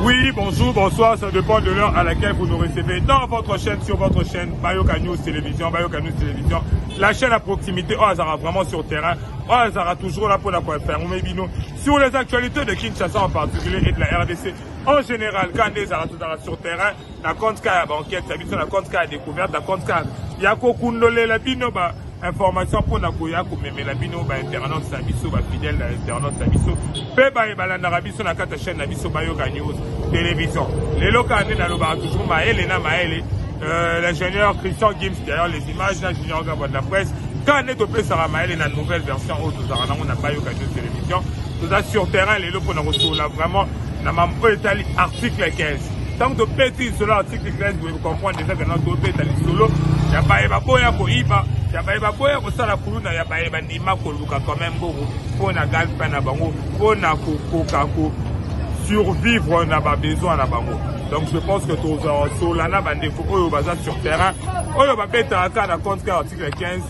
Oui, bonjour, bonsoir, ça dépend de l'heure à laquelle vous nous recevez dans votre chaîne, sur votre chaîne, Bayoka News Télévision, Bayoka News Télévision, la chaîne à proximité, Azara vraiment sur terrain, Azara toujours là pour la faire, sur les actualités de Kinshasa en particulier et de la RDC en général, quand les Azara sur terrain, la compte K à banquette, la compte K à découverte, la compte K, Yako Kundole, la binoba. Information pour la Koya, comme la bino, internaute Sabiso, fidèle internaute Sabiso, Peba et Balandarabiso, la carte chaîne Nabiso Bayoka News Télévision. Les locaux dans le bar, toujours Maël, l'ingénieur Christian Gims, derrière les images, l'ingénieur Gabon de la presse. Quand on est topé Sarah Maël, la nouvelle version, on a Bayoka News Télévision. Tout ça sur terrain, les locaux, on a reçu là vraiment, on a Italie, article 15. Tant que pétrir sur l'article 15, vous pouvez comprendre déjà que notre Italie solo, il n'y a pas Eba Koiba. Ya ba boya ko sala kuluna ya ba ndima ko luka quand même beaucoup pour na gal pa na bango pour na ko survivre na ba besoin na bango. Donc je pense que tous sur la na bande faut oyo baza sur terrain oyo ba beta aka na compte article 15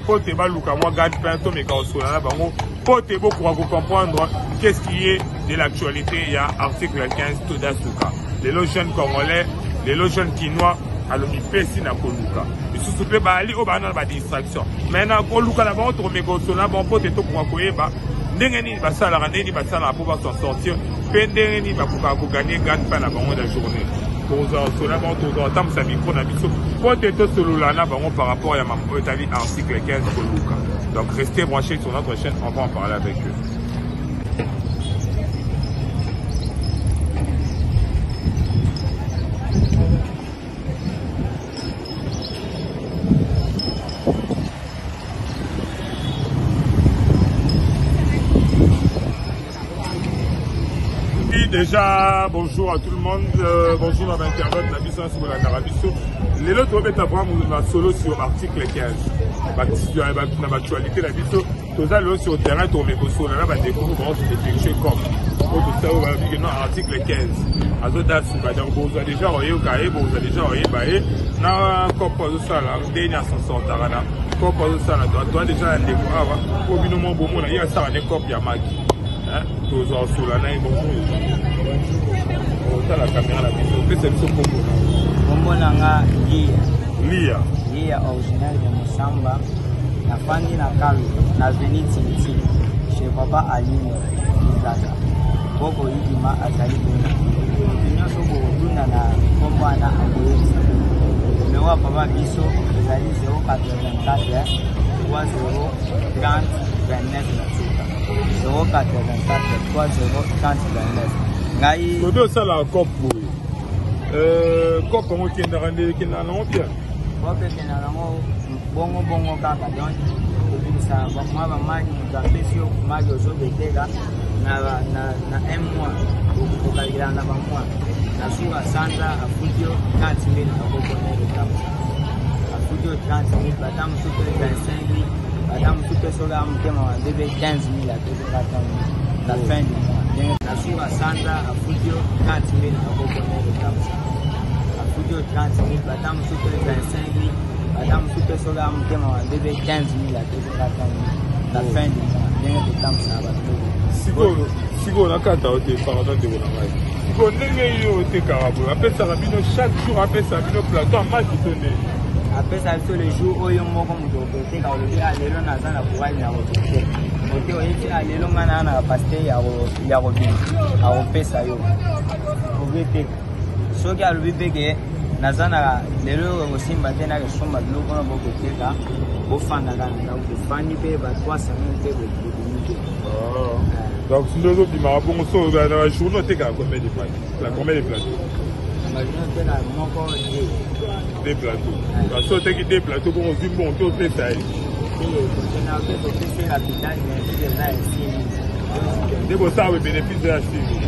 pour te ba luka moi gal pa to me ka sur la bango pour te beaucoup comprendre qu'est-ce qui est de l'actualité. Il y a article 15 tout d'Asuka les jeunes congolais les jeunes quinois alors il pèse na koluka il se plaît ba ali o ba na ba distraction maintenant koluka na ba on trouve ko sona bon pote to pour koyeba ndenge ni ba sala ndenge ba sala pour s'en sortir pendenge ni ba ko gagner gagne pas la bango de la journée pour ça sona bon to dans tam sa micro na biso pote to solo la na bango par rapport à ma Italie article 15 koluka. Donc restez branchés sur notre chaîne, on va en parler avec eux. Déjà, bonjour à tout le monde, bonjour à l'internaute, la mission sur la Carabiso. Les autres remettent à voir mon solo sur article 15. Dans l'actualité, la mission, tout ça, sur le terrain, on met au sol, là, on va découvrir comment se effectuer comme. Tout ça, on va dire non, article 15. Donc, vous avez déjà envoyé au carré, vous avez déjà envoyé, na copo de ça, là, dernier sans sortir, là, copo de ça, là, toi déjà, un découvert, au binomon, bon, il y a ça, des copies à Maki. Tous en sous la naïe, bonjour. Ça, la caméra, la vidéo, qu'est-ce que c'est pour vous? Momonanga Lia. Lia original de Moussamba. La famille n'a calme, n'a venu Tinti. Chez papa Aline, Nidaka. Boko Yidima Azali Buna. L'opinion sur Bourouna n'a Komwana Aboye. Le roi papa Bisso, Azali 084 30 30 29 084 30 30 29. Todo ça la cop cop comment qui est dans bien. Bongo kaka donc ça moi maman dans spéciaux mago zo betega na un mois pour calculer na mois na sura sanda afudio 40000 pour connaître le temps afudio 30000 badam tout 25000 badam tout sola mkema bébé 15000 à 240 la fin du mois na sura sanda afudio 40000 pour connaître le temps afudio 30000 badam tout 25000 madame tout est sur la bébé 15 000 à 240 000 la fin du mois bien de temps ça va si on a quatre au pardon de vous si on est au Carabou après ça rabino chaque jour après ça rabino plateau match qui tourne après ça tous les jours au yombo comme do côté quand le à l'élo na za na pouvoir na côté côté au yiti à l'élo ngana na pasteur ya robin a opesa yo obete so ki a le bébé nazana lelo osimba tena ke somba loko na boko teka bofanda kana bofani pe ba 300 000 pe bo. Donc si nous autres bon so dans la journée teka combien de plateaux la combien de plateaux la journée tena moko des plateaux la so teki des plateaux pour dire bon tout fait ça tena pe c'est la vitale mais c'est là ici des beaux ça le bénéfice de la chimie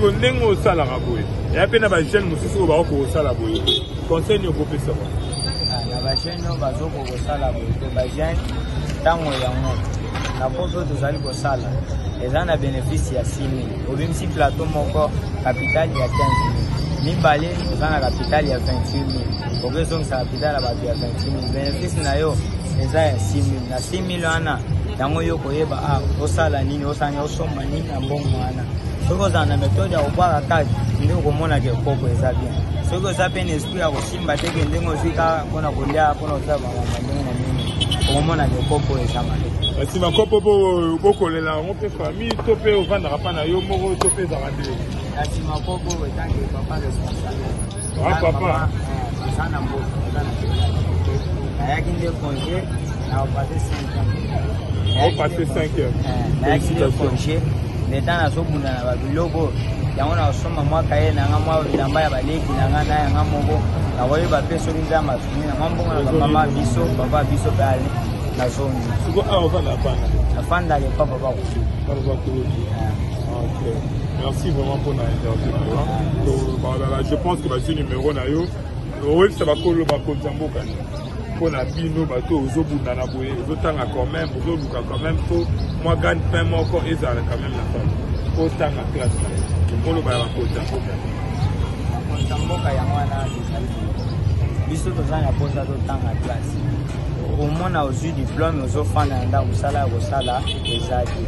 on n'est au salaire à boire. Et à peine à la chaîne, nous sommes au salaire à boire. Conseil au groupe ça. La chaîne, nous sommes au salaire à boire. La chaîne, tant qu'on y a un, la photo de Zali au salaire. Les gens ont bénéficié à 6 000. Au même si plateau, mon corps, capital, il y a 15 000. Ni balai, nous avons la capital, il y a 28 000. Au raison que sa capital, il y a 28 000. Bénéfice, il y a 6 000. Na 6 000, il y a un. Yango yo koyeba au salaire, ni au salaire, au sommet, ni un bon mois. Soko za na méthode ya kubaka kati ndio komona ke kopo eza bien. Soko za pe esprit ya kushimba teke ndengo zika kona kulia kona usaba mama ndengo na mimi. Komona ke kopo eza mal. Si ma kopo boko lela on peut famille topé au vendre pas na yo moko topé za rande. Si ma kopo etange papa responsable. Ah papa. Sana mbo. Ayaki nde congé na opasé 5 ans. On passé 5 heures. Ayaki nde congé. Maintenant nazobunda na babiloko yango na osoma mwaka ye na nga mwa bilamba ya baleki na nga na yanga moko nakoyeba mpe soki nzambe masumi na nga mbongo na bamama biso papa biso mpe ali na zongi nafandaka epa papa kusuki. Merci vraiment pour l'interview. Je pense que ce numéro na yo oui ça va coller ma Konzamboka pour la bino bateau aux obunda na boye zotanga quand même ozoluka quand même pour moi gagne pain moko ezala quand même la femme pour tanga classe pour le ba Konzamboka ya mwana biso tozanga posa totanga classe omona ozwi diplôme ozofanda nda mosala ya kosala ezaki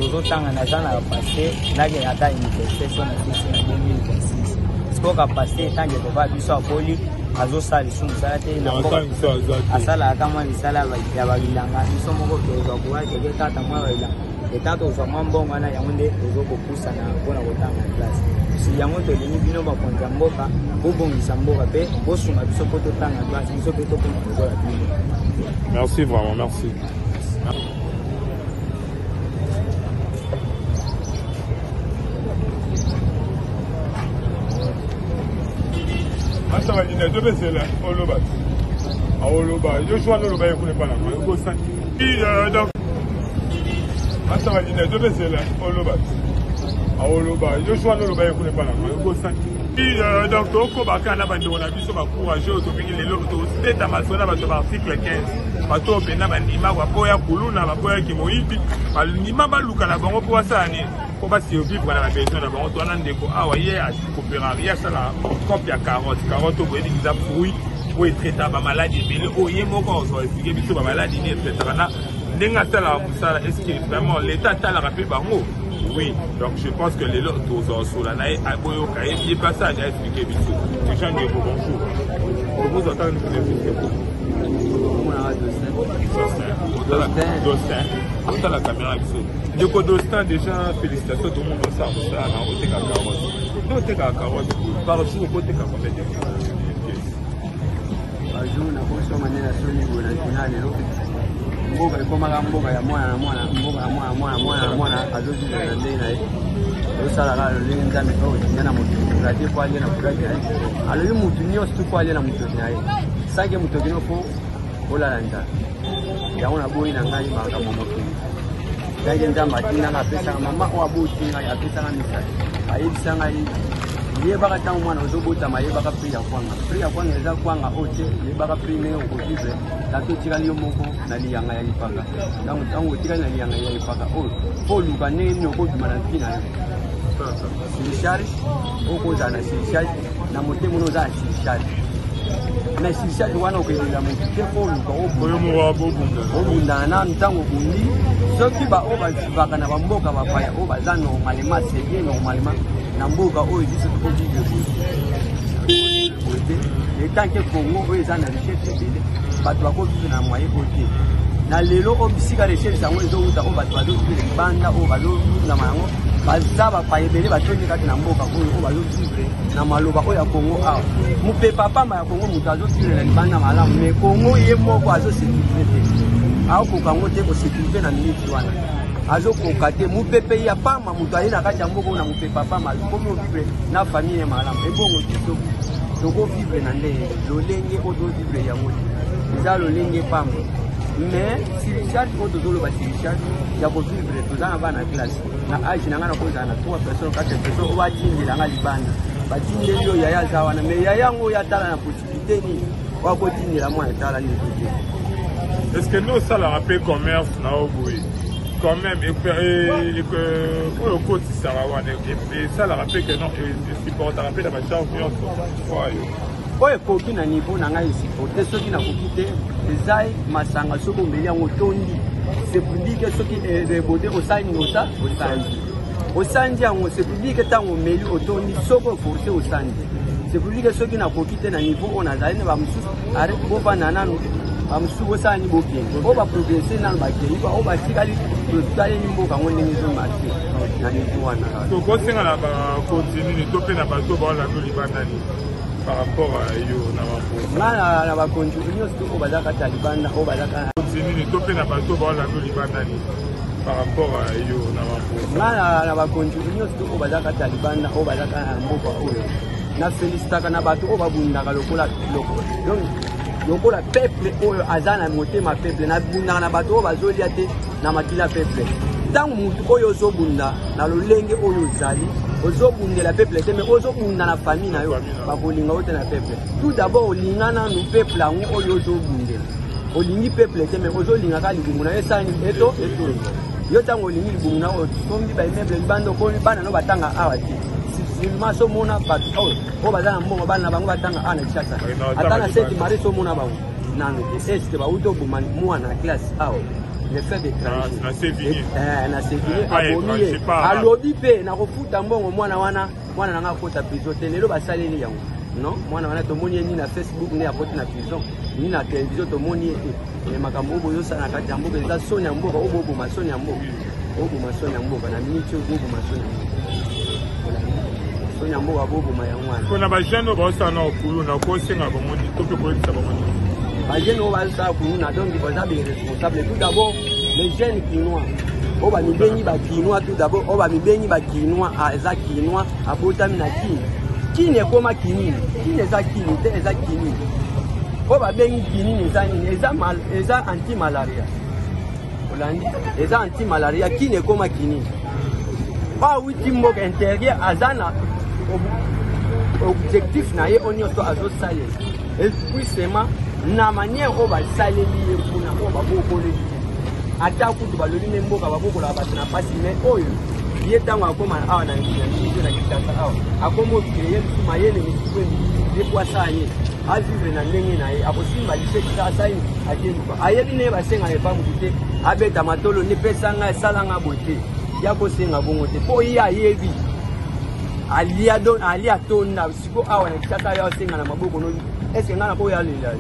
tozotanga na zana ya passe nake ata université so na kisi na 2026 sikoka passe etange toba biso akoli azosala lisu mosala te na mboka asalaka kama misala ya babilanga biso moko tozwa kuwa keke tata mwa babilanga etata ozwa mwa mbongo wana yango nde ozokopusana mpona kotanga classe si yango tolingi bino bakonzi ya mboka bobongisa mboka mpe bosunga biso mpo totanga classe biso mpe tokoma kozola bino. Merci vraiment, merci. Ça va dire deux baisers là, au loba. Au loba, je joue à l'oloba, je ne connais pas la main. Puis donc, ça va dire deux baisers là, au loba. Au loba, je joue à l'oloba, je ne connais pas la main. Puis donc, au Bakana, on a vu ce courageux, les lotos, c'est à ma zone, article 15. Bato pena bandima wapoya kuluna wapoya kimoipi balima baluka na bango po asani po basi vivre na besoin na bango tona ndeko awa ye asikoperariya sala copie ya carotte ko elingiza fruit po etraita ba maladie bele oye moko so expliquer biso ba maladie ni etraita na ndenga sala musala est-ce que vraiment l'état tala rappel bango. Oui, donc je pense que les lotos sur la naïe à Boyo Kaye, il pas ça à expliquer biso. Les gens disent bonjour. Vous entendez nous expliquer Dostin, la caméra du coup, Dostin, déjà, félicitations, tout le monde ça, ça, on côté carotte. Non, t'es carotte, par jour, côté carotte. Par jour, on a construit une manière de niveau national, mboka ekomaka mboka ya mwana mboka ya mwana azozila na ndenge na ye osalaka lolenge nzambe to otinga na moto rate po alie na kuraki na ye alobi mutu nyonso tu po alie na motoki na ye sanke motoki no po olala nzala yango naboyi na ngai makambo mokili ndenge nzambe atindanga apesaka mama oyo aboti ngai apesaka misali ayebisa ngai yebaka ntango mwana ozobotama yebaka prix ya kwanga eza kwanga oyo te yebaka prix ndenge okovivre tato otikali yo moko na liyanga ya lipaka ntango otikali na liyanga ya lipaka oyo mpo oluka ndenge nini okoduma na mpi na yo siricharge okozala na siricharge na motema ono oza na siricharge na siricharge wana okelela motu te mpo oluka obundana na ntango obundi soki baoyo bazivaka na bamboka bapaya oyo baza normalema sege normalema na mboka oyo biso tokovivre bote etanke Congo oyo eza na richesse ebele bato bakovivre na moye ote na lelo oyo bisika richesse yango ezowuta oyo bato bazovivre libanda oyo bazolundama yango baza bapaya ebele batondi kati na mboka oyo oyo bazovivre na maloba oyo ya Congo awa mopepa pamba ya Congo moto azovivre na libanda malamu mais Congo ye moko azosécurité te aokoka yango te kosécurité na miniti wana azokoka te mopepe ya pamba moto aye na kati ya mboka na mopepa pamba akomi ovivre na famille ya malamu ebongo tiso tokovivre na ndenge lolenge oyo tozovivre yango te eza lolenge pamba mais siricharge oyo tozoloba siricharge ya kovivre toza na bana classe na age na nga na kozala na 3 personnes 4 personnes oyo batindelanga libanda batindeli oyo yaya aza wana mais yaya yango oyo atala na possibilité nini oyo akotindela mwana etala ndeko te. Est-ce que nous ça la rappelle commerce na oboye quand même et pour le côté ça la rappelle que non c'est pour ta rappeler la matière oyo ekoki na niveau na ngai esipote soki nakoki te ezai masanga soki ombeli yango tondi c'est pour dire que soki ebote osali nota osali au sandi yango c'est public tango meli otondi soko forcé au sandi c'est public ceux qui n'a pas quitté na niveau on a zaine ba musu arrête bo banana no ba musu bo sani bo bien bo ba progresser na ba ke ba o ba tikali tali nimbo ka ngone ngizo marché na niveau wana to ko singa la ba continue to pe na ba to ba la to libandani par rapport à yo na ba na ba continue to ba za ka talibana o ba za ka continue to pe na ba to ba la to libandani par rapport à yo na ba continue to o ba za ka talibana o ba za ka mboka oyo na félicitaka na bato o babundaka lokola donc lokola peuple oyo aza na motema peuple na bundaka na bato o bazolia te na makila peuple ntango mutu oyo ozobunda na lolenge oyo ozali ozobundela peuple te mais ozobunda na famille na yo bakolinga oyo te na peuple tout d'abord olinga nanu peuple yango oyo ozobundela olingi peuple te mais ozolingaka libumu na yo esani eto yo ntango olingi libumu na oyo tombi baimeble libanda okoni bana no batanga awa te maso mona bato o bazana mbongo bana bango batanga ana chasa atana seti mari so mona bango nano est ba uto buma mwana classe awo le fait de travailler na sévigné abomiye alobi pe na kofuta mbongo mwana nanga kota prison te lelo basaleli yango non mwana wana tomoni ni na Facebook ne apoti na prison ni na télévision tomoni e makambo boyo sana kati ya mboka eza soni ya mboka obo masoni ya mboka obo masoni ya mboka na minute obo masoni ya mboka Nyamboka bobo mayangwana. Kona ba jeune ba sa na okulu na ko senga ba moni to pe ko tsa ba moni. Ba jeune ba sa okulu na donc ba za be responsable tout d'abord les jeunes kinois. O ba mi benyi ba kinois tout d'abord o ba mi benyi ba kinois a za kinois abota mi na kini. Kini e koma kini. Kini eza kini te eza kini. O ba benyi kini ni za ni eza anti malaria. Olandi eza anti malaria kini e koma kini. Ba witi mboka intérieur azana objectif na ye onyo to azo sale esprit sema na manière o ba sale liye kuna o ba bokole ata kutu ba loli mboka ba bokola ba na pasi mais oyo ye tango akoma awa na ngizo na kitaka awa akomo créer tuma yele mitweni de poissanye a vivre na ndenge na ye akosimba lise kitasa yi akenduka ayebi ne ba senga e pamu te abeta matolo ne pesanga salanga bote ya ko senga bongo te po ya yebi alia tonda siko awa na kitata ya senga na maboko no eske ngana ko ya lela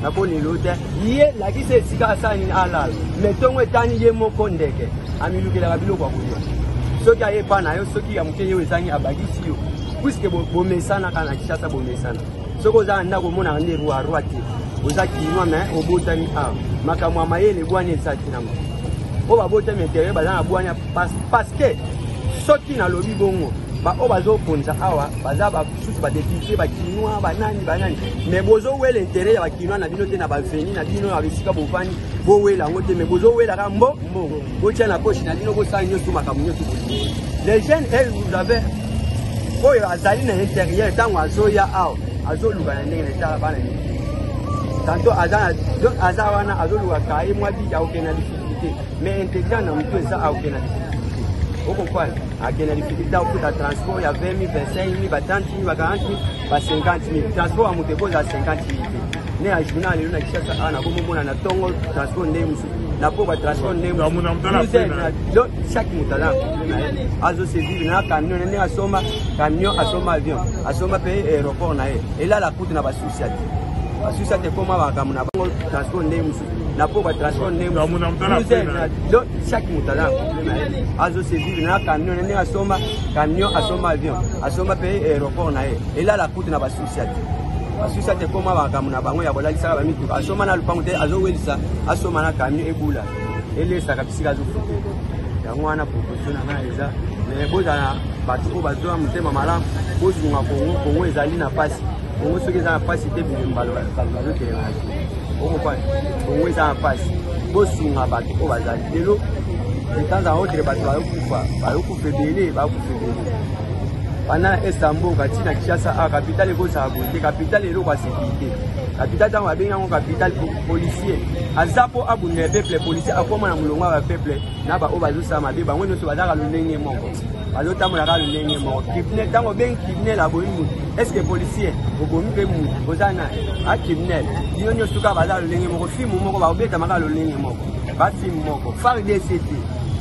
na ko ni lote ye la ki se sika asani alal metongo etani ye moko ndeke amilukela kabilo kwa kulia soki aye pana yo soki ya mukeye wezangi abagisi yo puisque bo mesana kana kitata bo mesana soko za ndako mona ndi ruwa te oza kinwa mais obotani a makamwa mayele bwana esaki na mo o babota metere bazana bwana parce que soki na lobi bongo ba o bazo ponza awa baza ba susu ba député ba kinwa banani mais bozo wele intérêt ya ba kinwa na bino te na ba veni na bino ya bisika bofani bo wela ngote mais bozo wela ka mbo bo tia na poche na bino bo sa nyoto makamu nyoto les jeunes elles vous avez oyo azali na intérieur tango azoya awa azoluka na ndenge na tala bana ni tanto azana wana azoluka kai mwa bi ya okena difficulté mais intégrant na mtu eza okena difficulté vous comprenez à quelle difficulté au de transport il y a 20 000 25 000 30 000 40 000 50 000 transport à Moutebo à 50 000 né à journal il y a qui cherche à na comme na tongo transport ndemu na pour transport ndemu donc chaque mutala azo se vivre na camion né asoma avion asoma paye aéroport na et là la coûte na ba société comme ba kamuna bango transport ndemu na pour transport ndemu donc chaque mutala azo se vivre na camion né asoma avion asoma paye aéroport na et là la coûte na ba société comme ba kamuna bango ya bolalisa ba mitu asoma na lupango te azo welisa asoma na camion ebula elesa kabisika zo fuko yango wana proposition na eza mais bozana batu ko bazoa mutema malamu bozunga kongo ezali na pasi kongo soki eza na pasi te bimbalo bazokele na okopani kongo eza na pasi bosunga bato ko bazali lelo de temps en autre bato bayokufa ebele pendant Istanbul katina Kinshasa a capitale kozala bote capitale eloko ya sécurité capitale ntango babengi yango capitale policier azapo abundela peuple policier akoma na molongo ya bapeuple na baoyo bazosala mabe bango nyonso bazaka lolenge moko bazotambolaka lolenge moko criminel ntango obengi criminel aboyi mutu estce policier obomi mpe mutu oza na acriminel bino nyonso kaka baza lolenge moko filme moko baobetamaka lolenge moko bafilme moko FARDC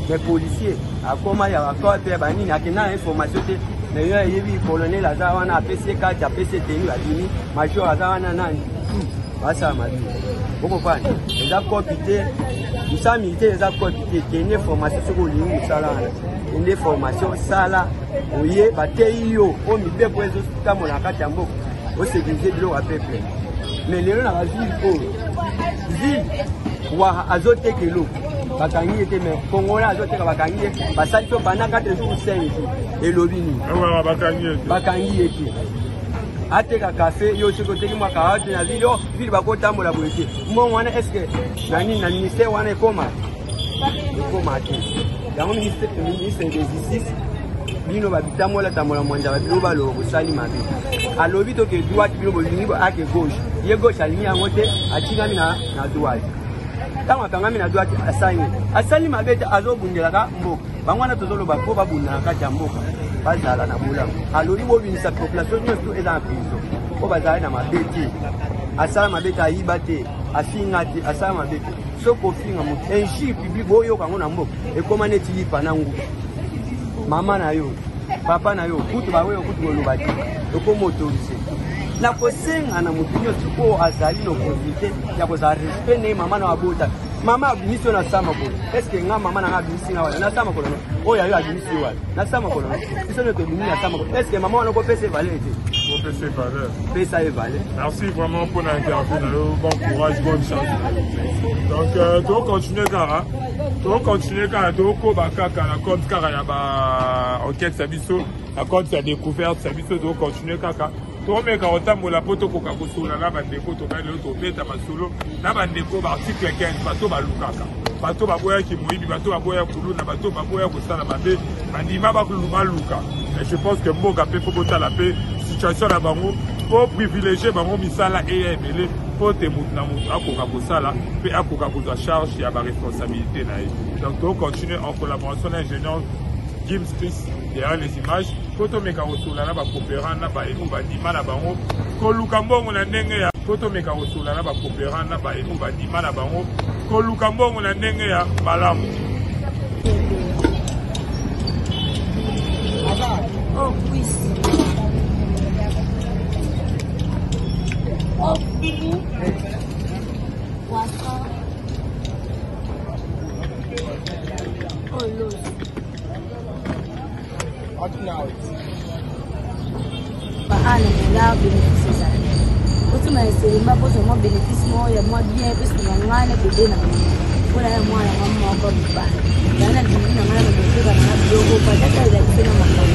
mais policier akoma ya bakwa pe banini akina information te mais yo yebi colonel azawana apesi kati apesi tenu adini major azawana nani basa mali boko fani eza copité musa militaire eza copité tenu formation soko lingi musala ende formation sala oye batei yo o mibeko ezo tamola kati ya mboka o sécuriser bilo wa peuple mais lelo na ville o ville wa azotekelo bakangi ete mais kongola azoteka bakangi basali to bana 4 jours 5 jours elobini bakangi ete ateka café yo siko teki mwa kaati na video ville bakotambola boyete mo wana est-ce que nani na ministère wana ekoma ate yango ministre des justice bino babitamola tamola mwanja babilo balo bosali mabe alobi to ke droite bino bolingi bo ake gauche ye gauche alingi yango te atingami na droite tango akangami na droite asali mabe te azobundelaka mboka bango wana tozoloba po babundana kati ya mboka bazala na bolamu alobi bobimisa population nyonso eza na prison po bazala na mabe te asala mabe te ayiba te afinga te asala mabe te soko finga moto injure publique boyoka yango na mboka ekoma neti lipa na nguba mama na yo papa na yo kutu baweyo kutu koloba te ekoma autorise na kosenga na motu nyonso oyo azali na opportunité ya kozala respect ne mama na wabota mama abimisi yo na sa makolo estce nga mama na nga abimisi nga wana na sa makolo oyo ayo abimisi yo wana na sa makolo biso nyonso ebimi na sa makolo estce mama wana okopesa evale ete pesa evale. Merci vraiment pour l'interview, bon courage, bonne chance. Donc tu vas continuer Kara, tu vas kobaka la compte Kara ya ba enquête sabiso, la compte sa découverte sabiso, tu vas continuer Kaka. Tomeka otambola poto koka kosula na bandeko tokali to beta masolo na bandeko ba article 15 bato balukaka bato baboya ki moyibi bato baboya kuluna bato baboya kosala mabe bandima bakuluma luka. Et je pense que mboka pe po botala pe situation na bango pour privilégier bango misala et ebele pour te mutna mutu akoka kosala pe akoka kozwa charge ya ba responsabilité na ye. Donc to continuer en collaboration l'ingénieur Gims Chris derrière les images photo meka osula na ba coopérant na ba emu ba dima na bango ko luka mbongo na ndenge ya photo meka osula na ba coopérant na ba emu ba dima na bango ko luka mbongo na ndenge ya malamu. Oh oui. Oh poisson. Oh l'eau. Bahana la bénéfice ça. Autant mais c'est ma pose moi bénéfice moi ya moi bien parce que ngana bébé na. Voilà moi la maman comme pas. Yana ndina ngana bébé na dogo pataka ila tena makao.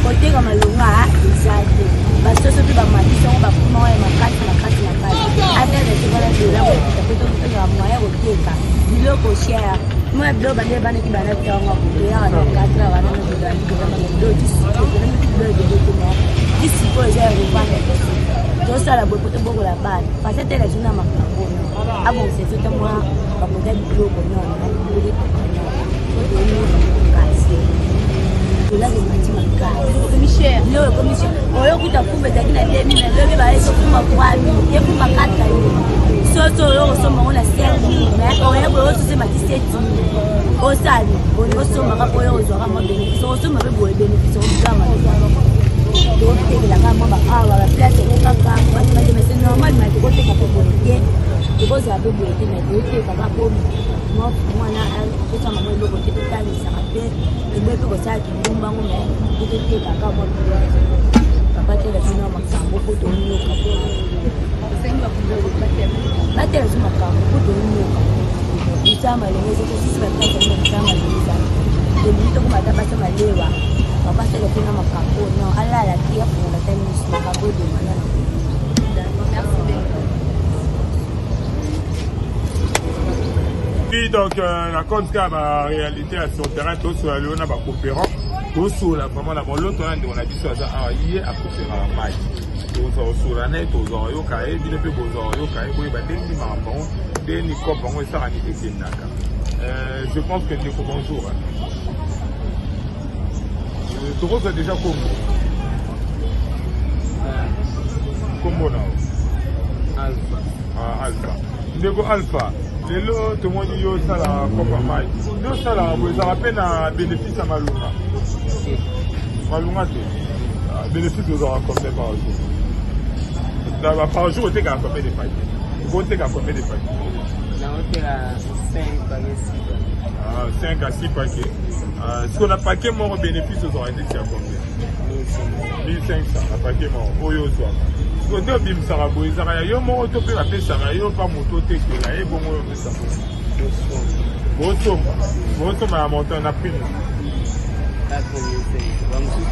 Kote kama lunga isate. Basoso tu ba matiso ba kuma ya makati na kati na kati. Hata ile tibala bila kwa kutafuta mtu wa moyo kuteka. Ndio ko share. Moi blo bande bane ki bana kwa ngwa ya na kati na wana ndio kama ndio disi disi kwa za rubani dosa la bopoto bongo la bana pasete la jina makambo abo c'est tout moi comme des blocs non là les bâtiments commissaire le commissaire oyo kutakumbe dakina demi na bebe ba eso kuma kwani ye kuma kata yo soto yo so mona servi mais oyo bo so ma 17 osali oyo so ma ka oyo zo ka mo bénéfice so ma bo bénéfice o kama donc la kama ba awa la place ko kaka mais c'est normal mais ko te ka po ye ko za bo bo te mais ko te ka ko mo mwana ko sama mo lo ko te tani sa pe e ko sa ki mbumba ngome ko te ka ka mo papa te la sino makambo ko to nyo ka po senga ko ba te la sino makambo ko to nyo ka isama le ngeze ko sisi ba ta ko isama le ngeza de mito ko mata ba sa malewa papa te la sino makambo no ala la kia ko la tani sino makambo de mana donc la compte en réalité sur le terrain tout sur le on a pas coopérant tout sur la vraiment la l'autre on a dit ça à hier à coopérant mai tout sur la net aux yo kai dit peu bozo yo kai boy ba deni ma bon deni ko bon ça ani ekinaka je pense que c'est pour bonjour tu vois déjà comme là alpha alpha ndego alpha lelo tout le monde yo ça la copa mai yo ça la vous ça rappelle un bénéfice à Malunga bénéfice vous aura combien par jour par jour tu as combien de paquets vous tu as combien de paquets on a 5 paquets 5 à 6 paquets si on a paquet mort bénéfice vous aura été à combien 1500 un paquet mort oyo soit côté bim sarabo izara yo mo to pe la pesa yo pa moto te que la e bongo yo ça boto ma montagne na prix vamos sur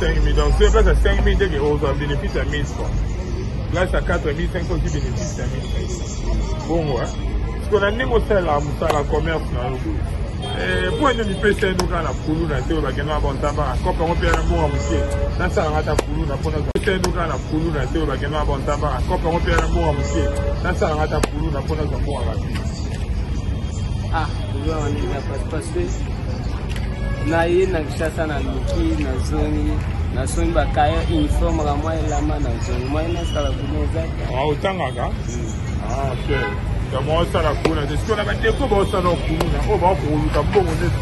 5 000 donc c'est pas 5 000 dès que on a bénéfice à 1000 francs grâce à 4 500 aussi bénéfice à 1000 francs bon ouais parce qu'on a négocié la commerce na pour une pesa nous quand la poulu na te ba kena bon taba ko pa ngopia na mo amusie na sa ngata poulu na pona pesa nous quand la poulu na te ba kena bon taba ko pa ngopia na mo amusie na sa ngata poulu na pona za mo ngati tu vois on est parce que na ye na kishasa na luki na zoni bakaya uniforme la moi la mana zoni moi na sala kuneza utangaka ok moi ça la couleur de ce qu'on a battu comme ça non couleur on va pour le campo on est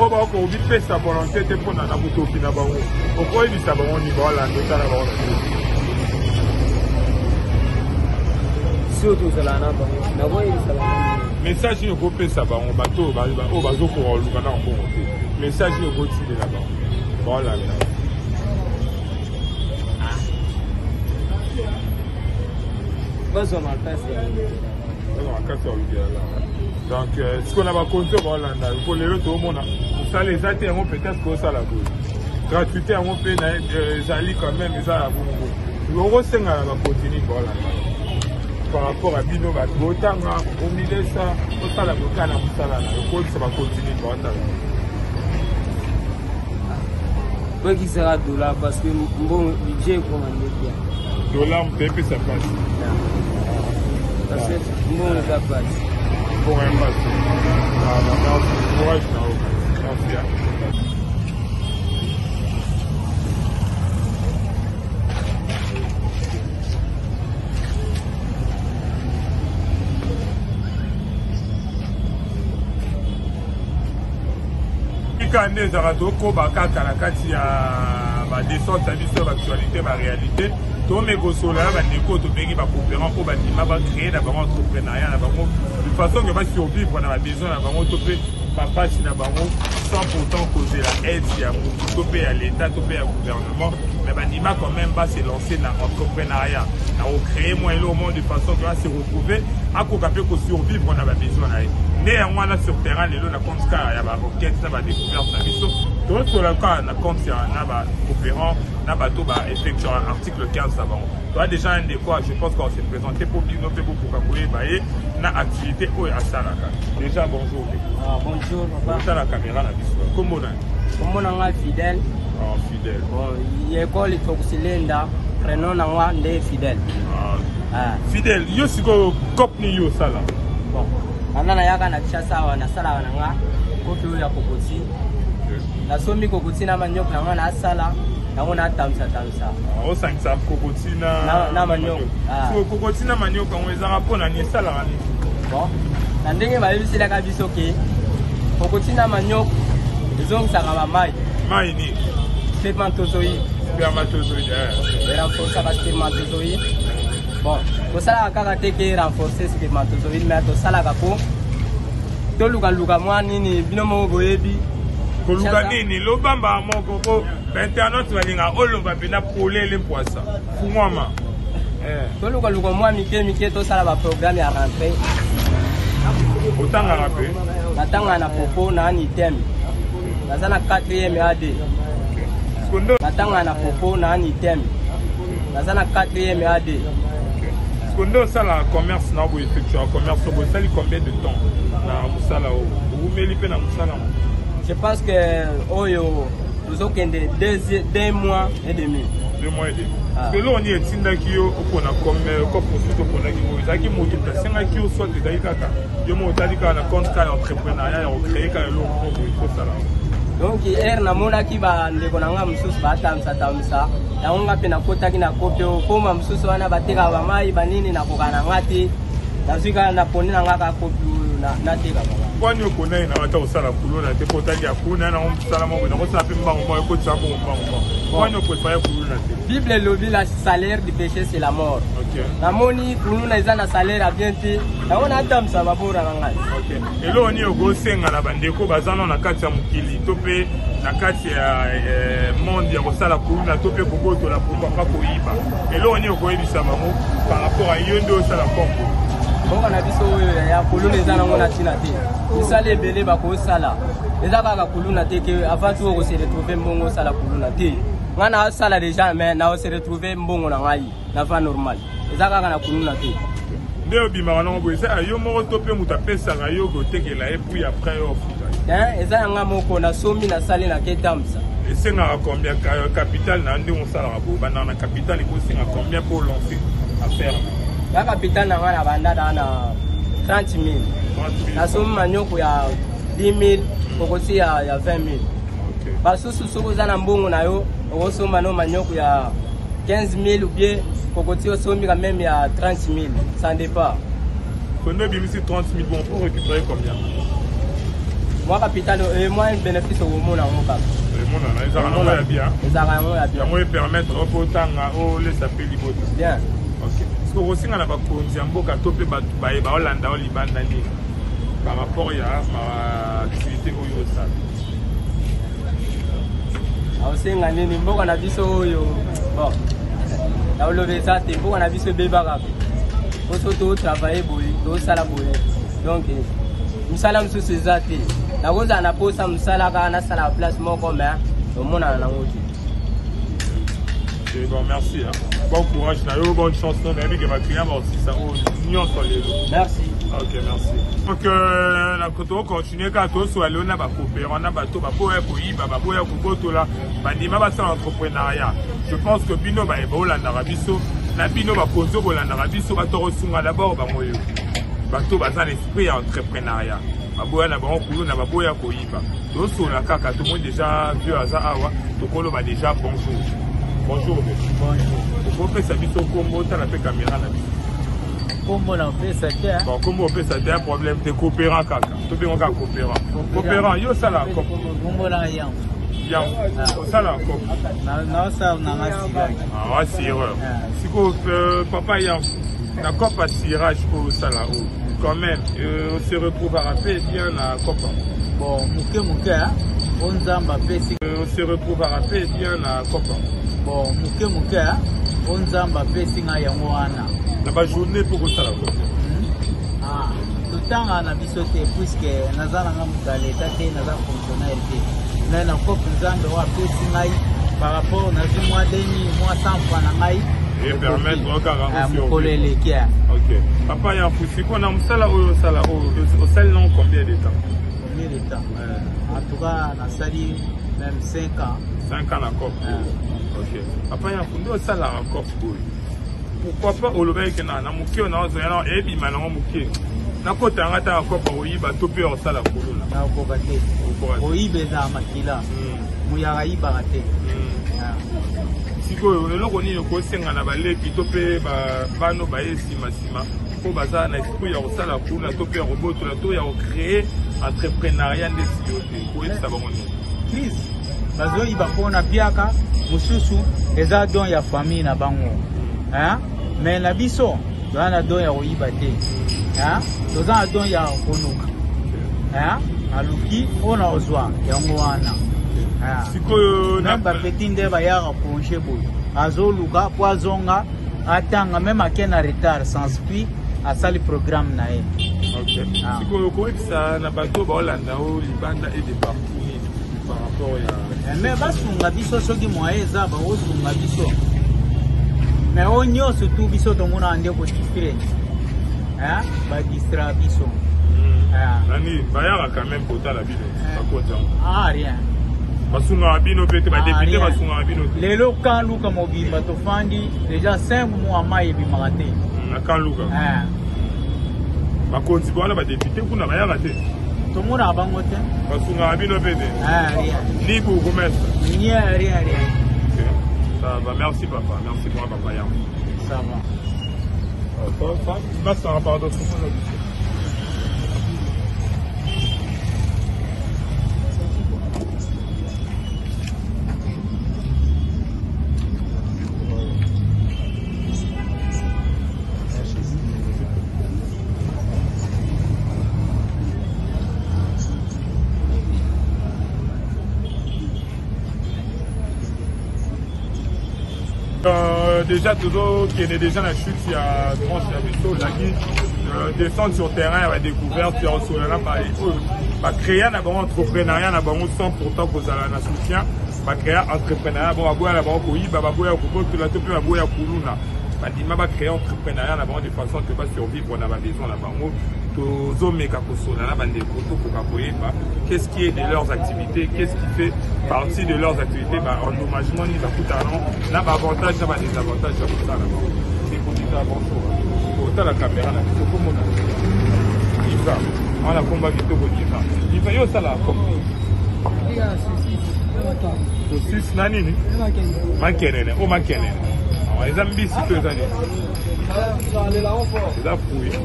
on va pour vite faire sa volonté de prendre la moto qui n'a pas au quoi il ça va on y va là nous ça la va surtout ça là na voix il ça là message il faut faire ça on bateau on va zo pour le canard bon message il faut tirer là-bas voilà Vas-y, on va le donc, ce qu'on a compté, voilà, pour les autres, ça les a été peut-être que ça la boue. Gratuité, on peut aller quand même, ça la boue. Le reste, on va continuer, voilà. Par rapport à Bino, autant au milieu, ça, ça la boue, ça va continuer, voilà. Oui, qui sera $, parce que bon budget est commandé bien. $, on peut payer sa place. Parce que bon, on n'a pas. Pour un match. Courage, merci. Quand les Aradoco, Bakaka, la Katia, ma descente, sa vie sur l'actualité, ma réalité, tout mes gossos là, ma négo, tout pays, ma coopérant, au bâtiment, va créer d'abord entrepreneuriat, de façon que va survivre, on a besoin d'abord, tout fait, papa, si d'abord, sans pourtant causer la aide, si tout pays à l'État, tout pays au gouvernement, mais Banima quand même va se lancer dans l'entrepreneuriat, à créer moins au monde de façon que va se retrouver, à quoi survivre, on a besoin d'aide. Néanmoins, là sur le terrain, les lots, la compte car il y a ma roquette, ça va découvrir sa mission. Donc, sur le cas, la compte, il y a un coopérant, un bateau, effectuer l'article 15 avant. Toi, déjà, un des quoi, je pense qu'on s'est présenté pour Bino, pour Kakoué, une activité où il y a ça là. Déjà, bonjour. Bonjour, papa. Comment la caméra, la mission? Comment on est fidèle? Fidèle. Il y a école, il faut que c'est l'enda. Prénom, on est fidèle. Fidèle, il y a aussi un cop ni yo ça là. Bon. Anana yaka na kishasa wa na sala wana nga kofi ya kokoti na somi kokoti na manyok na nga na sala na ngona tamsa o sangisa kokoti na manyok so kokoti na manyok ngweza rapona ni sala ngani bon na ndenge ba yibisila ka biso ke kokoti na manyok ezongisa ka mai ni spermatozoïde era força ka spermatozoïde. Bon, pour ça, la renforcer spermatozoïde, mais tout ça, la capo. Tout le luga moi ni binomo boyebi. Pour luga ni lobamba mon coco. Internet va dire on va bien appeler les poissons. Pour moi ma. Tout le luga moi mike tout ça la programme à rentrer. Autant à rappeler. Natanga na popo na ni thème. Na sana 4e AD. Natanga na popo na ni thème. Na sana 4e AD. Quand on a la commerce, on a effectué un commerce, on a combien de temps vous mettez dans je pense que nous avons 2 mois et demi. 2 mois et demi. Parce que là, on est qui comme qui soit entrepreneuriat, on crée donc na mona ki ba ndeko nanga mususu ba tamsa na unga pe na kota ki na kopio koma mususu wana bateka ba mai banini na kokana ngati Nazika na poni na ngaka kopi na teka baba. Kwani okona ina wata osala kuluna te potali ya kuna na omsala mo na kosala pe mbango mo ko tsako mbango. Kwani okofaya kuluna te. Bible lobi la salaire du péché c'est la mort. OK. Na moni kuluna eza na salaire abienti. Na ona atamsa babora na ngai. OK. Elo oni ogosenga na bandeko bazana na kati ya mukili to pe na kati ya monde ya kosala kuluna to pe koboto la pourquoi pas koyiba. Elo oni okoyebisa bango par rapport à yondo osala kombo. Bonga na biso ya kuluna eza na ngona tina te. Isale bele bako sala. Eza kaka kuluna te ke avant tout ko se retrouver mbongo sala kuluna te. Ngana sala déjà mais na se retrouver mbongo na ngai na fa normal. Eza kaka na kuluna te. Ndeo bima na ngo eza yo moko to pe muta pesa ga yo go tekela et puis après yo futa. Eza nga moko na somi na sali na ketamsa. Esenga combien capital na ndi on sala bo bana na capital ko singa combien pour lancer affaire. La capital na ngana banda na 30 000. Na somme manyoko ya 10 000, kokosi ya 20 000. OK. Basusu soko za na mbongo na yo, okosoma no manyoko ya 15 000 ou bien kokosi osomi quand même ya 30 000, ça dépend. Quand on bimisi 30 000 bon pour récupérer combien? Moi capital et moi un bénéfice au mona ngoka. Le monde na ezaka na ya bien. Ezaka ngo ya bien. Yango permettre au tanga o laisser payer liboto. Bien. OK. Parce que aussi na ba konzi mboka to pe ba ba Hollanda o libanda ni. Par rapport à activité oyo ça. Aosenga nini mboka na biso oyo. Bon. Na olobeza te mboka na biso beba kaka. Oso to travailler boye, to sala boye. Donc musala msusu ezate. Na koza na posa musala ka na sala place moko mais au mona na ngoti. Bon, merci. Hein. Bon courage, bonne chance. Non, mais avec ma client aussi, ça merci. Ok, merci. Donc, quand on continue, quand on soit là, on a coopéré, on a bateau, entrepreneuriat. Je pense que Bino va évoluer en Arabie Saoudite. Na Bino va causer en Arabie Saoudite, va te d'abord, bateau va l'esprit entrepreneuriat. Baboya na bango kulu na baboya koyiba. Donc, sur la kaka, tout le monde déjà vu à Zahawa, tout le monde va déjà bonjour. Bonjour, monsieur. Vous pouvez faire ça combo, tu as la caméra là. Combo na pesa kia. Bon, combo pesa c'est un problème de coopérant kaka. Tu peux encore coopérant. Coopérant, yo ça là. Combo na yang. Yang. Ça là comme. Na ça na masira. Ah, ouais, c'est erreur. Si ko papa yang na copa tirage au ça là. Quand même, on se retrouve à rappeler bien la copa. Bon, muke hein. On zamba pesi. On se retrouve à rappeler bien la copa. Bon, muke hein. On zamba pesi nga yango wana. Na ba journée pour ça là. Ah, tout temps na biso te puisque nazana nga mutaleta te naza fonctionnaire te. Mais na ko nzambe wa pesi ngai par rapport na mois demi mois 100 francs na ngai. Et permettre au garantie. Kolele kia. OK. Papa ya fusi ko na msala oyo sala au sel non combien de temps? Combien de temps? En tout cas, na sali même 5 ans. 5 ans encore. OK. Papa ya fundo sala encore pour. Pourquoi pas au lobby que na muke na ozana e bi manango muke. Na kota ngata encore pour yiba to pe o sala kolona. Na ko kate. O yibe za makila. Muyaga yiba kate. Siko le loko ni ko senga na baleki to pe ba bano ba esima sima. Ko baza na esprit ya osala kolona to pe robot to ya créer entrepreneuriat ndesiote. Ko esa bango. Chris. Bazo yiba pona biaka mususu eza don ya famille na bango. Hein? Mais na biso na don ya oyiba te. Hein? Toza don ya konuka. Hein? Aluki ona ozwa yango wana. Hein? Siko na ba petinde ba ya congé boy. Azoluka poazonga atanga même akena retard sans puis à sali programme na e. OK. Siko ko epsa na bato ba Hollanda o libanda et de partout par rapport ya. Mais basunga biso soki moye za ba osunga biso. Mais on y a surtout biso to mona ande ko different. Hein? Ba distra biso. Nani, bayara quand même pour ta la ville. Pas quoi ça. Ah rien. Basunga bino pete ba député basunga bino. Les locaux luka mobimba to fandi déjà 5 mois mai bi marate. Na kan luka. Ba konti bona ba député kuna bayara te. To mona bango te. Basunga bino pete. Rien. Ni pour commerce. Rien. Ça va, merci papa, merci pour papa. Ça va. Ça par d'autres choses. Déjà, toujours qui est déjà la chute, il y a grand service descendre sur terrain, la découverte, sur le pareil. Créer un entrepreneuriat, un sans pourtant que ça a soutien, créer un entrepreneuriat, créer entrepreneuriat de façon que va survivre dans la maison là-bas. Qu'est-ce qui est de leurs activités, qu'est-ce qui fait partie de leurs activités, endommagement, il va coûter un avantage, ça va des avantages, ça va coûter c'est pour dire avant tout. La caméra, on a combat qui te redira. Il va y avoir ça là, comme saucisse, nanini, maquerelle, oh maquerelle. Les amis, si tu es allé. C'est la fouille.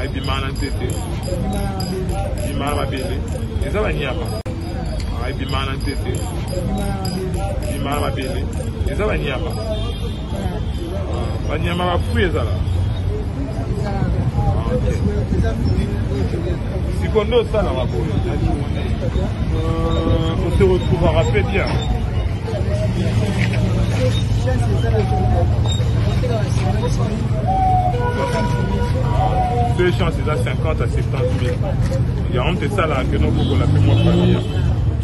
Et puis, man, tête. Puis, man, ma belle. Et ça va n'y avoir. Et puis, man, tête. Puis, man, ma belle. Et ça va n'y avoir. Va n'y avoir fouille, ça là. Si on a ça là, on se retrouvera très bien. Deux chances, c'est à 50 à 70 000. Il y a honte de ça là que nous pouvons la faire famille.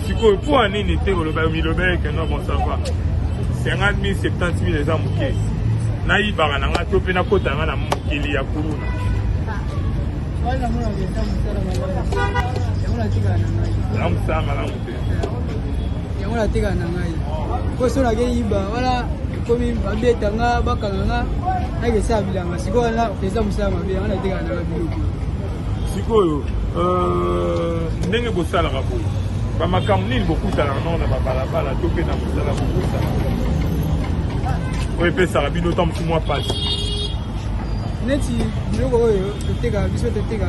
Si pour un unité, le bail que nous bon ça va. 50 000, 70 000 les amouqués. Naï barananga topé na kota na mukili ya kuruna. Yangola teka na ngai. Ko so na ge iba wala komi babeta nga bakanga nga na ge sabilanga siko na pesa musama be yangola teka na nga biloko. Sikoyo ndenge bosala rapo. Ba makambo nini bokuta na non na balabala topé na musala bokuta. Oui, ça a bien autant que moi passe. Neti biloko oyo toteka biso toteka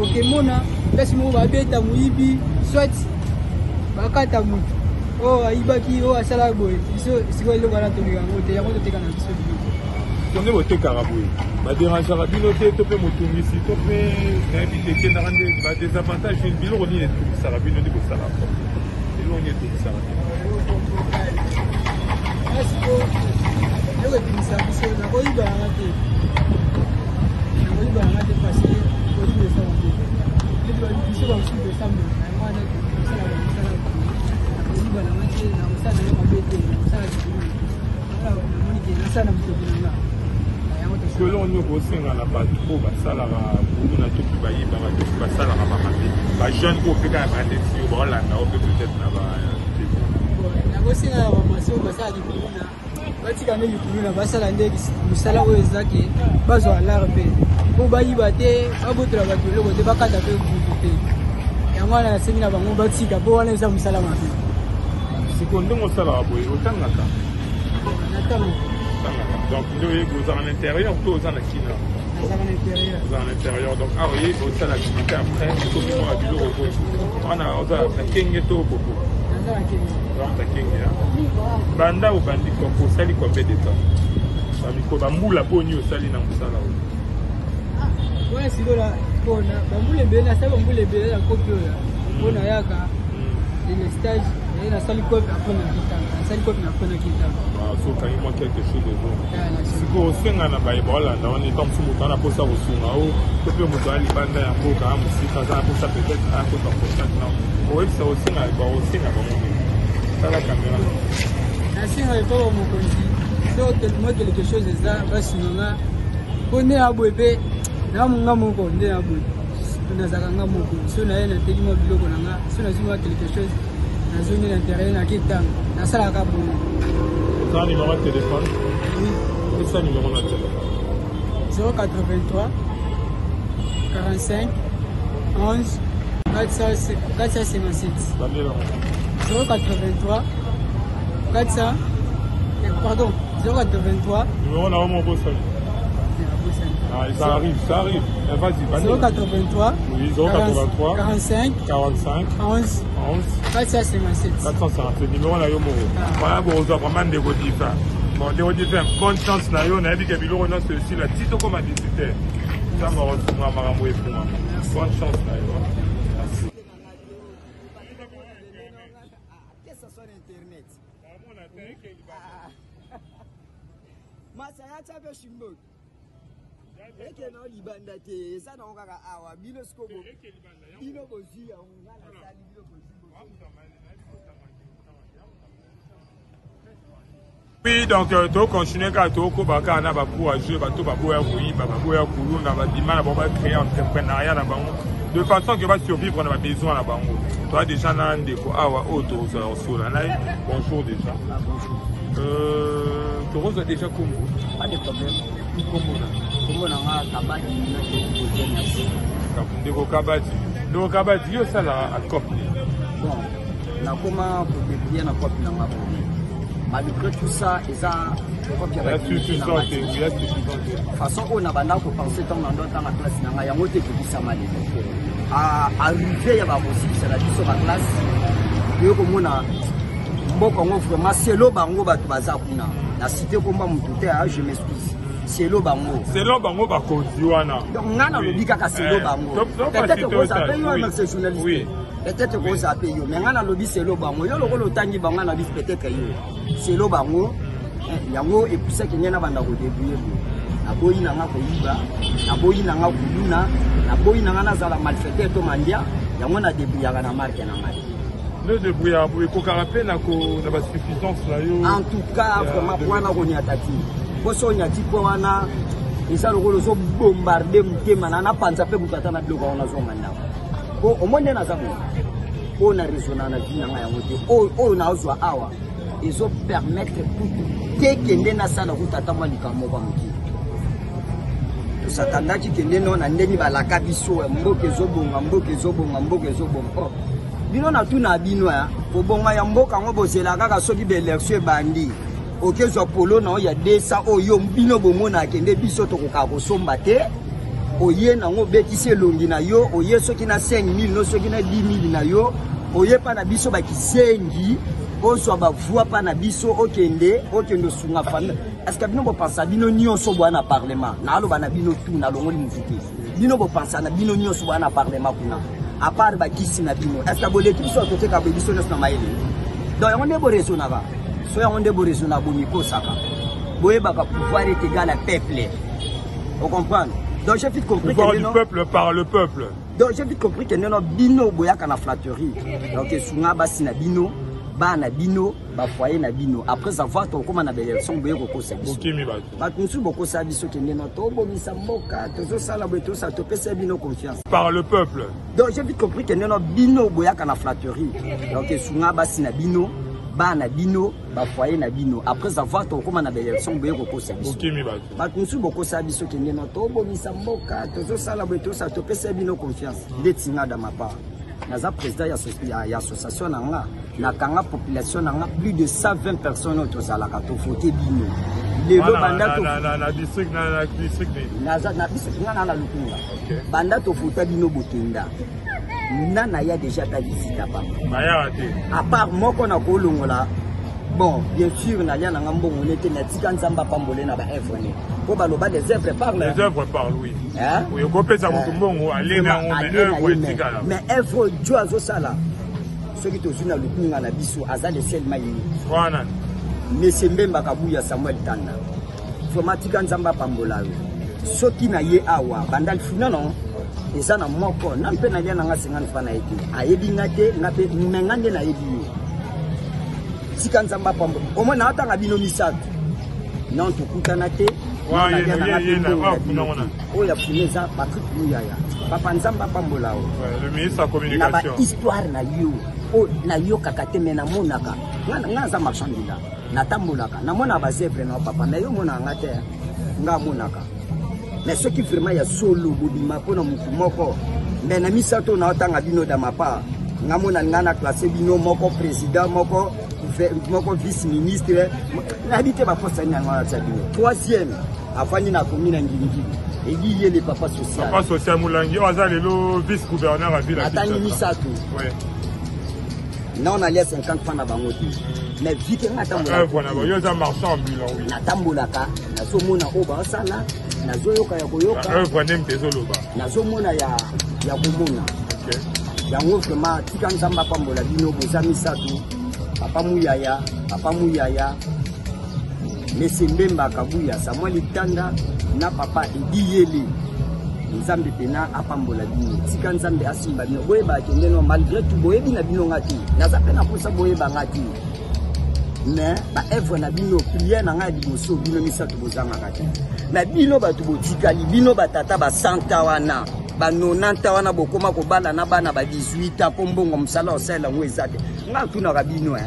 okemona kasi mo babeta muibi soit bakata mutu o aibaki o asala boye biso siko eloko na tobika ngo te yango toteka na biso biloko tonge boteka raboye baderangeaka bino te to mpe motungisi to mpe nayebi te ekendaka nde badesavantage biloko nini etungisaka bino nde kosala biloko nini etungisaka eloko etungisaka biso nakoyibanga te parce que aujourd'hui les gens biso bamosusu tosambo yango wana tosala bamosala nakoyiba na mate na mosala nayo mabe te na mosala kitulu namoni ke nasala na motoki na nga yango selon nous bosengana bato oyo basalaka bulu na toki bayibaka toki basalaka bamabe bajeune oyo mpe kaka bandesi oyo baolanda oyo mpe peut-être na nakosengana bamasi oyo basala kitulu na batika nde litulu na basala nde mosala oyo ezake bazwa alare mpe po bayiba te babotola bato eloko te bakata mpe butu te yango wana nasengi na bango batika mpo wana eza mosala mabe siko ndenge osalaka boye otangaka natanga donc nde oyebi ozala na intérieur mpe oza na kina oza na intérieur donc awa oyebi osala activité après okokimaka biloko wana oza na kenge to boko bakenge banda obandi osali combien de temps bamiko bambula boni osali na mosala oyo wana sikola mpona bambula ebele nasali bambula ebele na kopi oyo mpona yaka le stage nasali kopi apres na kitanga nasali kopi na apres na kitanga sokangi mwa quelque chose ezo siko osengana bayeba olanda wana eta mosu moto ana mposa kosunga o to mpe moto ya libanda ya mboka ya mosika aza na mposa peut-être akosa constante na oyebisa osenga bango tala caméra nasenga epa bamokonzi so moi quelque chose eza basinonga mpo nde ya boye mpe namunga moko nde ya boye nazalaka nga moko so naye nateki mwa biloko na nga so nazwi mwa quelque chose nazongi na intérêt nakitanga nasalaka boye ça numéro de téléphone et ça numéro de téléphone 083 45 11 457 083 400 pardon 083 numéro na mon boss Ah, ça arrive, ça arrive. Vas-y, 083 oui, 083 45 45 11 457. 457. Numéro là, voilà, bon, on a vraiment des godifs. Bon, des godifs, bonne chance là, on a dit que Bilo, non, c'est aussi là, Tito comme a discuté. Ça m'a retrouvé à Maramou et pour moi. Bonne chance là, merci. Eke na libanda te eza na okaka awa bino skobo bino bozi ya ngala sali bino bozi. Oui, donc tu continues à te baka na ba courageux ba to ba boya kuyi ba boya kulu na ba dima na ba créer entrepreneuriat na bango de façon que va survivre na ba besoin na bango. Toi déjà na ndeko awa auto sur la live. Bonjour déjà. Tu reçois déjà Congo. Pas de problème. Congo na nga kabati na ke merci. Ndeko kabati. Ndeko kabati yo sala a copie. Bon, na comment pour débuter na copie na nga. Malgré tout ça, ils ont de toute façon, on a pensé que dans la classe, il y a un côté qui s'est mal. Arrivé à la possibilité de la classe, il y a vraiment c'est le bango la cité comme je m'excuse. C'est le bango. C'est le bango ba kondiwana. Donc on a le bika c'est le bango. Peut-être que vous avez eu un journaliste. Oui. Peut-être que vous avez eu, mais on a le bika c'est le bango. Yo le tangi bango na bika peut-être que c'est le bango. Yango et pour ça qu'il y a banda ko débrouiller. Aboyi na nga ko yiba, aboyi na nga kuluna, aboyi na nga na zala maltraité to mandia, yango na débrouiller na marque na marque. Le débrouiller aboyi ko karape na ko na ba suffisance la yo. En tout cas, vraiment pour na ko ni atati. Boso nyati ko wana isa lokolo zo bombarder mutema na panza pe butata na biloko ona zo manda. Ko omone na zabu. Ko na raisonner na vie na nga yango te. O na ozwa awa. Ils ont permettre pour que na sala kutata mwa likambo kwa mki. Satandaki kende no na ndeni balaka biso mboke zobonga mboke zobonga mboke zobonga. Oh. Bino na tuna bino ya ko bonga ya mboka ngo bozela kaka soki be election bandi. Ok zo polo na ya desa oyo bino bomona kende biso to ko kosomba te. Oye na ngo betisi elongi na yo oye soki na 5000 no soki na 10000 na yo oye pa na biso ba kisengi. On soit voix pas na biso okende sunga fanda est-ce que bino bo pensa bino nyonso bo na parlement na lo bana bino tout na longo limufiki bino bo pensa na bino nyonso bo na parlement kuna à part ba kisi na bino est-ce que bolé tout so to te ka biso na maile donc on est bo raisonner ba so on est bo raisonner bo miko saka boye ba pouvoir est égal à peuple on comprend donc j'ai vite compris que le peuple par le peuple donc j'ai vite compris que non bino boya kana flatterie donc sunga basi na bino ba na bino ba foyer na bino après avoir to comme na élection boye ko service ba tunsu boko service ke neno to bomisa mboka to sala boye to sa to pesa bino confiance par le peuple donc j'ai vite compris que neno bino boya kana flatterie donc sunga basi na bino ba na bino ba foyer na bino après avoir to comme na élection boye ko service ba tunsu boko service ke neno to bomisa mboka to sala boye to sa to pesa bino confiance letinga da mapa naza président ya association nanga na kanga population nanga plus de 120 personnes autozalaka to voter bino lelo banda to na district na district na lukunga banda to voter bino botenda nana ya déjà ta visite pa maya te à part moko na kolongola bon bien sûr na ya nanga mbongo nete na tika nzamba pambole na ba evone ko baloba des œuvres parlent les œuvres parlent oui oui ko pesa mutumbongo alena mais œuvre Dieu azosala soki tozuna lukunga na biso azale sel mayini wana Monsieur Mbemba Kabuya Samuel Tanda fomatika nzamba pambola soki na ye awa bandal funa non eza na moko na mpe na lia nga 50 francs na ete ayebi ngate ngape ngande na yebi sika nzamba pambola omona atanga bino misato non tukutana te oya funeza Patrick Muyaya papa nzamba pambola le ministre de communication na ba histoire na yo o na yo kakate mena monaka nga za marchandila natambolaka namona ba zèbre na papa na yo mona ngate nga monaka mais ce qui vraiment ya solo bobima pona mutu moko mais na misato na otanga bino da mapa nga mona ngana classé bino moko président moko vice ministre na bité ba poste na ngana tsa bino troisième afani na commune ngiliki edi ye le papa social. Papa social Moulangi oza lelo vice gouverneur à ville. Atani misato. Ouais. Non, on a les 50 francs à Bangoti. Mais vite, on a voilà, il y a un marchand ambulant. Oui. Natambolaka, Nazomona Oba Sala, Nazoyoka Yakoyoka. Nazomona Yakomona. Yango vraiment, Tikan Zamba Pambola, Dino, Bozami Satou, Papa Mouyaya, Mbemba Kabuya, Samuel Tanda, na Papa Ediyeli. Nzambe pena apambola bino tika nzambe asimba bino boyeba kendeno malgré tout boyebi na bino ngati naza pena posa boyeba ngati mais ba evre na bino prière na ngai liboso bino misato bozanga kati na bino batu botikali bino batata ba 100 wana ba 90 wana bokoma kobala na bana ba 18 ans pombongo msala osela ngwezate nga tuna ka bino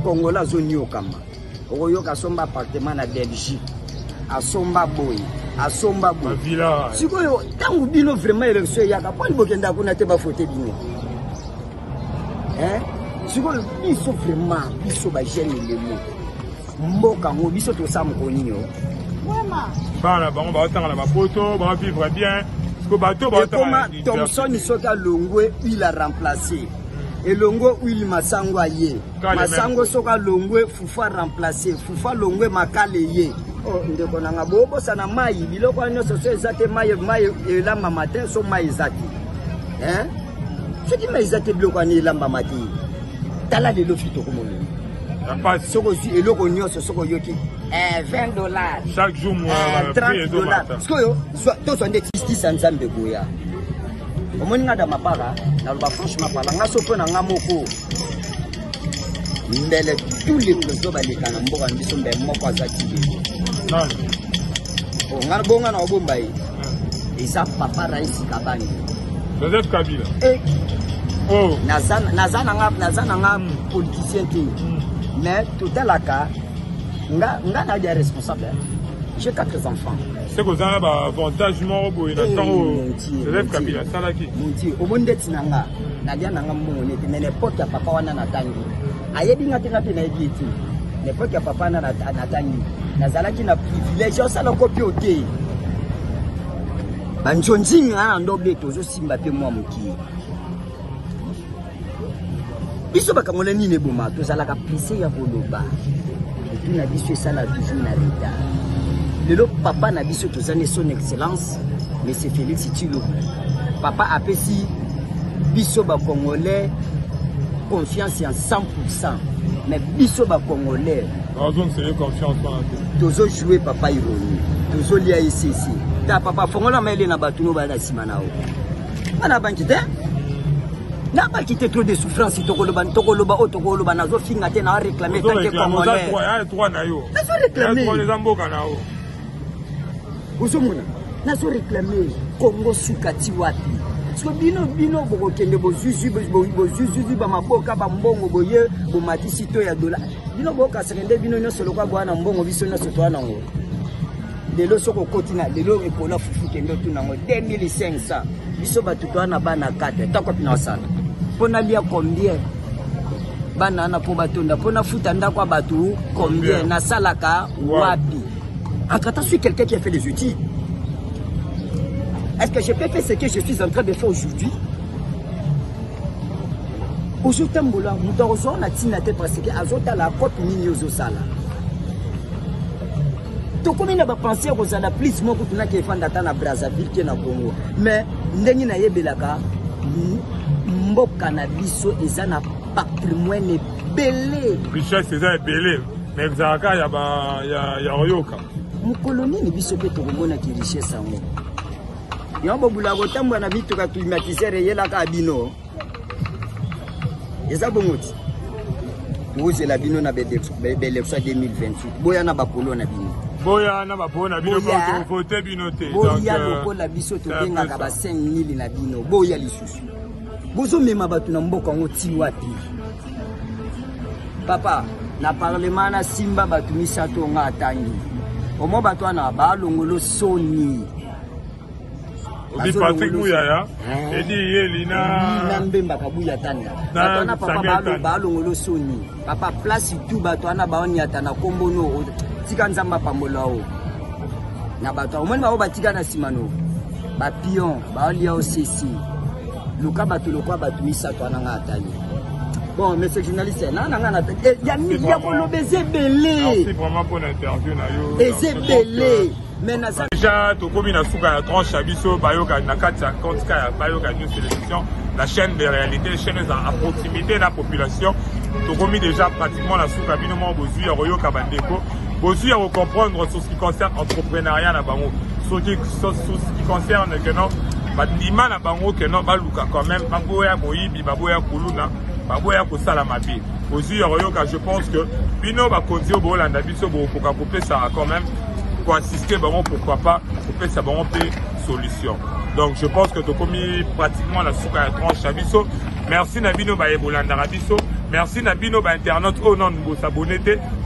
Kongola zoni okama okoyoka somba appartement na Belgique asomba boy asomba boy sikoyo tangu bino vraiment élection yaka poni bokenda kuna te ba voter bino sikoyo biso vraiment biso ba jeune lemo mboka ngo biso to sam konyo mama bana bango ba tanga na ba photo ba vivre bien siko bato ba tanga Thomson soka longwe il a remplacé et longo il masango aye masango soka longwe fufa remplacé fufa longwe makale ye. Oh, ndeko nanga bobo sana mai biloko nyonso so ezate mai elamba matin so mai ezate soki mai ezate biloko ani elamba matin tala lelo fito komoni soko si eloko nyonso soko yoki $20 chaque jour $30 sikoyo to sonde tistisa nzambe goya omoni nga da mapara na loba franchement pala nga so pe na nga moko mbele tous les clodos balekana mboka mbiso mbe moko azati non. Oh, ngana bonga na obomba yi. Isa papa Raisi Kabani. Joseph Kabila. Oh. Nazana nga politicien tout. Mais tout à la cas, nga na des responsables. J'ai 4 enfants. C'est que ça ba avantage mo bo ina tango. Joseph Kabila salaki. Monti obonde tinanga. Na dia nanga mbongo nete mais n'importe ya papa wana na tangi. Ayebi ngate na yedi. N'importe ya papa na tangi. Nazalaki na privilège osala kopi ote banjonjinga na ndobe tozo simba pe mwa muki biso bakangola nini boma tozalaka pressé ya koloba epi na biso esala toujours na retard lelo papa na biso tozane son excellence monsieur Félix Tshilombo papa apesi biso bakongolais confiance en 100%. Mais biso ba congolais tozo jouer papa ironie tozo lia ici ta papa fongola maile na batuno ba na simana o bana bankite na ba kite trop de souffrance tokoloba otokoloba nazo finga te na réclamer tant que congolais trois na yo nazo réclamer les amboka na o usomuna nazo réclamer Congo sukati wapi so bino boko kende bozuzu ba maboka ba mbongo boye bo matisi to ya dola bino boka serende bino nyonso lokwa bwana mbongo biso nyonso to anango lelo soko kotina lelo ekola fufu kende to nango 2500 biso batu to ana bana 4 tako pina sana pona lia combien bana na po batonda pona futa ndakwa batu combien na salaka wapi akata suis quelqu'un qui a fait les outils. Est-ce que je peux faire ce que je suis en train de faire aujourd'hui? Aujourd'hui, on a tinaté parce que azota la côte minioso sala. Donc comme il n'a pas pensé aux ala plus moi que tu n'as qu'à faire dans Brazzaville qui est na Congo. Mais ndengi na yebelaka mboka na biso ezana patrimoine belé. Richesse ezana belé. Mais zaka ya oyoka. Mkoloni ni biso pe to komona ki richesse ango. Yambo bulago tambwa na bitu ka climatiseur yela ka bino. Eza bongoti. Ngoze la bino na belection 2028. Boya na bakolo na bino. Boya na bapona bino ko voter bino te. Boya loko la biso to benga ka ba 5000 na bino. Boya lisusu. Bozo mema batu na mboka ngo ti wapi. Papa, na parlement na simba batu misato nga atangi. Omo batu na ba longolo soni. Di Patrick Mouyaya, Edi Yelina Mbemba Kabuya Tanda. Batona papa ba longolo soni. Papa place tout batona ba onyata na kombono tika nzamba pambolao. na bato omoni bao batika na simano ba pion ba lia OCC luka bato lokwa bato misato ananga atali bon monsieur journaliste nana ngana ya kolobeze belé merci vraiment pour l'interview na yo et belé mais na ça déjà to komi na suka ya tranche abiso bayoka na kati ya compte ka bayoka news télévision la chaîne de réalité chaîne à proximité de la population to komi déjà pratiquement la suka bino mo bozui ya royoka bandeko bozui ya comprendre sur ce qui concerne entrepreneuriat na bango sur ce qui concerne que non bandima na bango que non baluka quand même baboya boyibi baboya kuluna baboya kosala mabe bozui ya royoka je pense que bino ba konzi obolanda biso bo koka couper ça quand même pour assister bango pourquoi pas couper ça bango pe solution. Donc je pense que tu as commis pratiquement la souka à tranche abisso. Merci Nabino ba ebolanda rabisso. Merci Nabino ba internaute au nom de vos abonnés.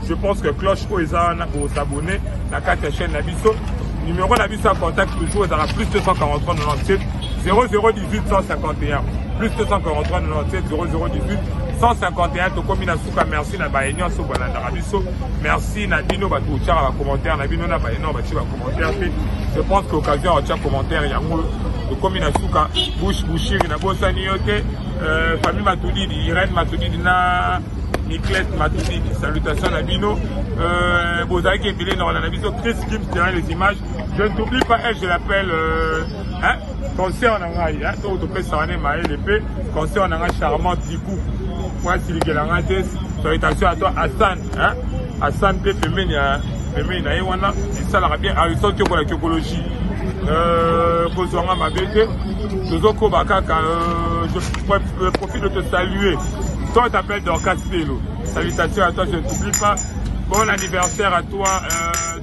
Je pense que cloche au ezana pour s'abonner la carte chaîne Nabisso. Numéro Nabisso à contact toujours il y aura plus 243 97 0018 151 plus 243 97 0018 151 to komi na suka merci na ba enyo so bolanda rabisso. Merci Nabino ba tout chara commentaire Nabino na ba enyo ba chi ba commentaire. Je pense qu'occasion à chaque commentaire il y a de komi na suka bouche bouchiri na bosani yote famille Matoudi Irène Matoudi na Niclet Matoudi salutations Nabino Bozaki Bilé na la Nabiso Chris Kim derrière les images. Je ne t'oublie pas elle je l'appelle concert en angai to pe sawane maé l'épée concert en angai charmant Dikou. Moi si les galantes salutations à toi Hassan Hassan pe femenia femena et wana ça la bien à ressortir pour la écologie Kozonga Mabete Tozoko Bakaka je profite de te saluer. Toi t'appelles Dorcas Pelo. Salutations à toi, je ne t'oublie pas. Bon anniversaire à toi.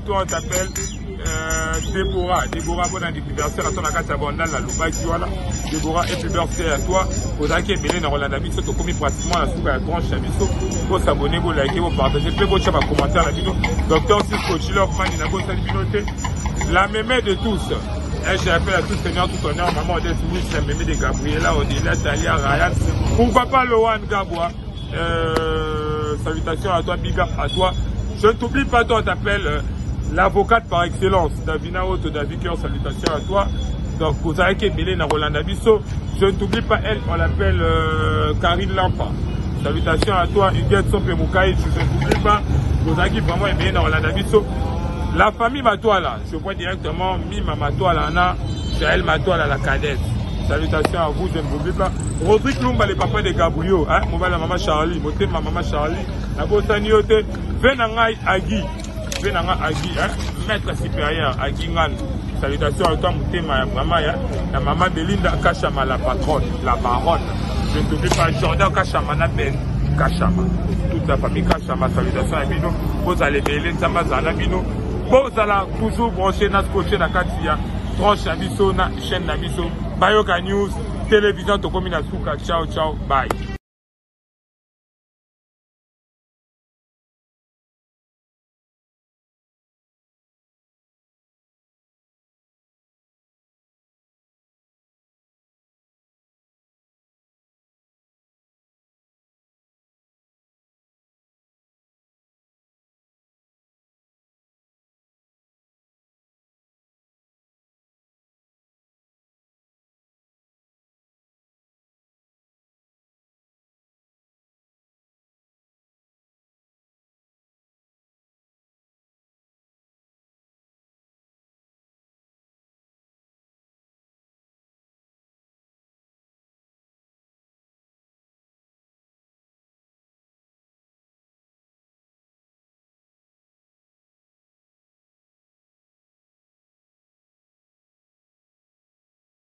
Toi on t'appelle Déborah, bon anniversaire à toi, la carte abondante, la Louba qui voilà. Déborah, et puis birthday à toi. Vous avez qui dans Rolanda Bisso, tu as commis pratiquement la soupe à la tranche à Bisso. Pour s'abonner, vous liker, vous partager, puis vous chez commentaire la vidéo. Docteur Cisco, Chilor, Fanny, Nago, Salibinoté. La mémé de tous. J'ai appelé à tous seigneurs, tout honneur, maman Odette Smith, la mémé de Gabriela, Odila, Talia, Ryan. Pourquoi pas Lohan Gabois? Salutations à toi, big up à toi. Je ne t'oublie pas, toi, on t'appelle l'avocate par excellence, Davina Haute, David Cœur, salutations à toi. Donc, vous avez qui est mêlé dans Rolanda Bisso. Je ne t'oublie pas, elle, on l'appelle Karine Lampa. Salutations à toi, Huguette Sopemoukaï. Je ne t'oublie pas, vous avez qui vraiment mêlé dans Rolanda Bisso. La famille Matoala, je vois directement Mima Matoala, Anna, Jaël Matoala, la cadette. Salutations à vous, je ne vous oublie pas. Rodrigue Lumba, le papa de Gabriel, hein, mon la maman Charlie, moté ma maman Charlie, la Bosaniote, Venangai Agi, Venanga Agi, hein, maître supérieur, Agi Ngan. Salutations à toi, moté ma maman, hein, la maman de Linda Kachama, la patronne, la baronne. Je ne t'oublie pas, Jordan Kachama, Ben Kachama. Toute la famille Kachama, salutations à Bino. Vous allez mêler, Samazana Bino. Vous allez toujours brancher, notre coché, la Katia, tranche à Bisso, chaîne à Bisso, Bayoka News, télévision, Tokomina Souka, ciao, ciao, bye.